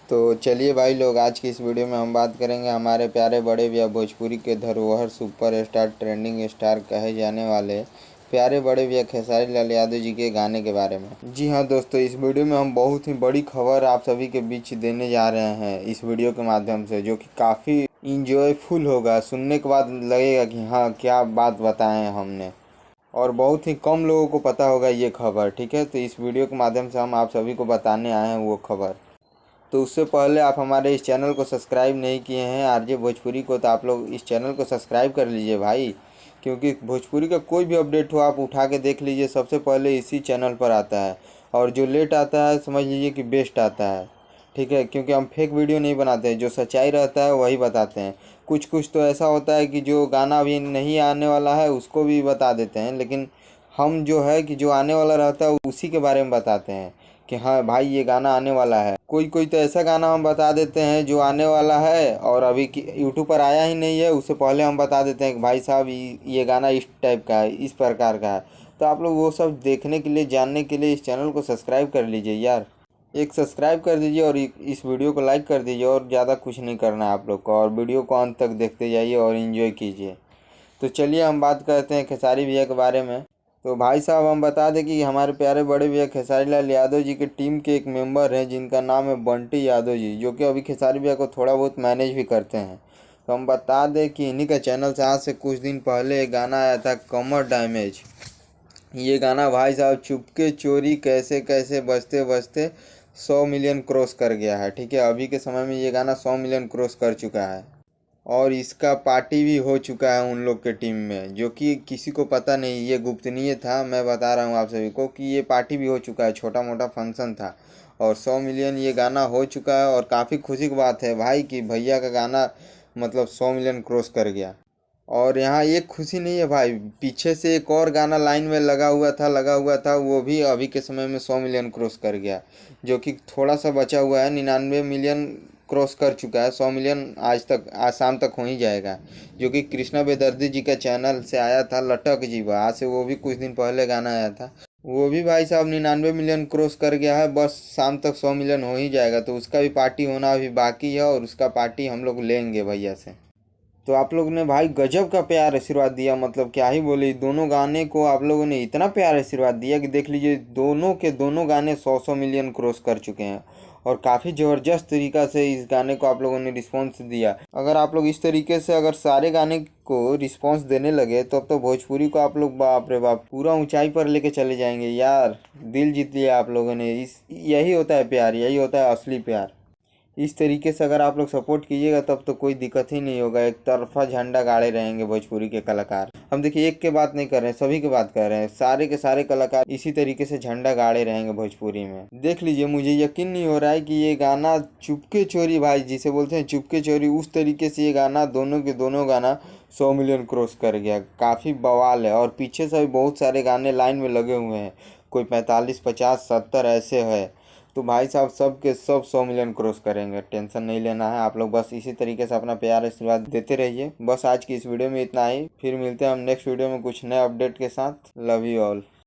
तो चलिए भाई लोग, आज की इस वीडियो में हम बात करेंगे हमारे प्यारे बड़े भैया भोजपुरी के धरोहर सुपरस्टार ट्रेंडिंग स्टार कहे जाने वाले प्यारे बड़े भैया खेसारी लाल यादव जी के गाने के बारे में। जी हाँ दोस्तों, इस वीडियो में हम बहुत ही बड़ी खबर आप सभी के बीच देने जा रहे हैं इस वीडियो के माध्यम से, जो कि काफ़ी इंजॉयफुल होगा। सुनने के बाद लगेगा कि हाँ, क्या बात बताएं हमने, और बहुत ही कम लोगों को पता होगा ये खबर। ठीक है, तो इस वीडियो के माध्यम से हम आप सभी को बताने आए हैं वो खबर। तो उससे पहले आप हमारे इस चैनल को सब्सक्राइब नहीं किए हैं आरजे भोजपुरी को, तो आप लोग इस चैनल को सब्सक्राइब कर लीजिए भाई, क्योंकि भोजपुरी का कोई भी अपडेट हो आप उठा के देख लीजिए, सबसे पहले इसी चैनल पर आता है। और जो लेट आता है समझ लीजिए कि बेस्ट आता है। ठीक है, क्योंकि हम फेक वीडियो नहीं बनाते हैं, जो सच्चाई रहता है वही बताते हैं। कुछ कुछ तो ऐसा होता है कि जो गाना अभी नहीं आने वाला है उसको भी बता देते हैं, लेकिन हम जो है कि जो आने वाला रहता है उसी के बारे में बताते हैं कि हाँ भाई ये गाना आने वाला है। कोई कोई तो ऐसा गाना हम बता देते हैं जो आने वाला है और अभी यूट्यूब पर आया ही नहीं है, उससे पहले हम बता देते हैं कि भाई साहब ये गाना इस टाइप का है, इस प्रकार का है। तो आप लोग वो सब देखने के लिए, जानने के लिए इस चैनल को सब्सक्राइब कर लीजिए यार। एक सब्सक्राइब कर दीजिए और इस वीडियो को लाइक कर दीजिए, और ज़्यादा कुछ नहीं करना है आप लोग को, और वीडियो को अंत तक देखते जाइए और इन्जॉय कीजिए। तो चलिए हम बात करते हैं खेसारी भैया के बारे में। तो भाई साहब हम बता दें कि हमारे प्यारे बड़े भैया खेसारी लाल यादव जी की टीम के एक मेंबर हैं जिनका नाम है बंटी यादव जी, जो कि अभी खेसारी भैया को थोड़ा बहुत मैनेज भी करते हैं। तो हम बता दें कि इन्हीं का चैनल से आज से कुछ दिन पहले एक गाना आया था, कमर डैमेज। ये गाना भाई साहब चुपके चोरी कैसे कैसे बजते बजते 100 मिलियन क्रॉस कर गया है। ठीक है, अभी के समय में ये गाना 100 मिलियन क्रॉस कर चुका है, और इसका पार्टी भी हो चुका है उन लोग के टीम में, जो कि किसी को पता नहीं, ये गुप्तनीय था। मैं बता रहा हूँ आप सभी को कि ये पार्टी भी हो चुका है, छोटा मोटा फंक्शन था, और 100 मिलियन ये गाना हो चुका है। और काफ़ी खुशी की बात है भाई कि भैया का गाना मतलब 100 मिलियन क्रॉस कर गया। और यहाँ एक खुशी नहीं है भाई, पीछे से एक और गाना लाइन में लगा हुआ था, वो भी अभी के समय में 100 मिलियन क्रॉस कर गया, जो कि थोड़ा सा बचा हुआ है, 99 मिलियन क्रॉस कर चुका है। 100 मिलियन आज शाम तक हो ही जाएगा, जो कि कृष्णा बेदर्दी जी का चैनल से आया था, लटक जीवा, आज से वो भी कुछ दिन पहले गाना आया था। वो भी भाई साहब 99 मिलियन क्रॉस कर गया है, बस शाम तक 100 मिलियन हो ही जाएगा। तो उसका भी पार्टी होना अभी बाकी है, और उसका पार्टी हम लोग लेंगे भैया से। तो आप लोग ने भाई गजब का प्यार आशीर्वाद दिया, मतलब क्या ही बोले, दोनों गाने को आप लोगों ने इतना प्यार आशीर्वाद दिया कि देख लीजिए दोनों के दोनों गाने 100 मिलियन क्रॉस कर चुके हैं, और काफ़ी ज़बरदस्त तरीक़ा से इस गाने को आप लोगों ने रिस्पॉन्स दिया। अगर आप लोग इस तरीके से अगर सारे गाने को रिस्पॉन्स देने लगे तो अब तो भोजपुरी को आप लोग बाप रे बाप पूरा ऊंचाई पर लेके चले जाएंगे यार। दिल जीत लिया आप लोगों ने, इस यही होता है प्यार, यही होता है असली प्यार। इस तरीके से अगर आप लोग सपोर्ट कीजिएगा तब तो कोई दिक्कत ही नहीं होगा, एक तरफा झंडा गाड़े रहेंगे भोजपुरी के कलाकार। हम देखिए एक के बात नहीं कर रहे हैं, सभी की बात कर रहे हैं, सारे के सारे कलाकार इसी तरीके से झंडा गाड़े रहेंगे भोजपुरी में। देख लीजिए, मुझे यकीन नहीं हो रहा है कि ये गाना चुपके चोरी, भाई जिसे बोलते हैं चुपके चोरी, उस तरीके से ये गाना दोनों के दोनों गाना 100 मिलियन क्रॉस कर गया। काफ़ी बवाल है, और पीछे से भी बहुत सारे गाने लाइन में लगे हुए हैं, कोई 45 50 70 ऐसे है। तो भाई साहब सब के सब 100 मिलियन क्रॉस करेंगे, टेंशन नहीं लेना है। आप लोग बस इसी तरीके से अपना प्यार आशीर्वाद देते रहिए। बस आज की इस वीडियो में इतना ही, फिर मिलते हैं हम नेक्स्ट वीडियो में कुछ नए अपडेट के साथ। Love you all.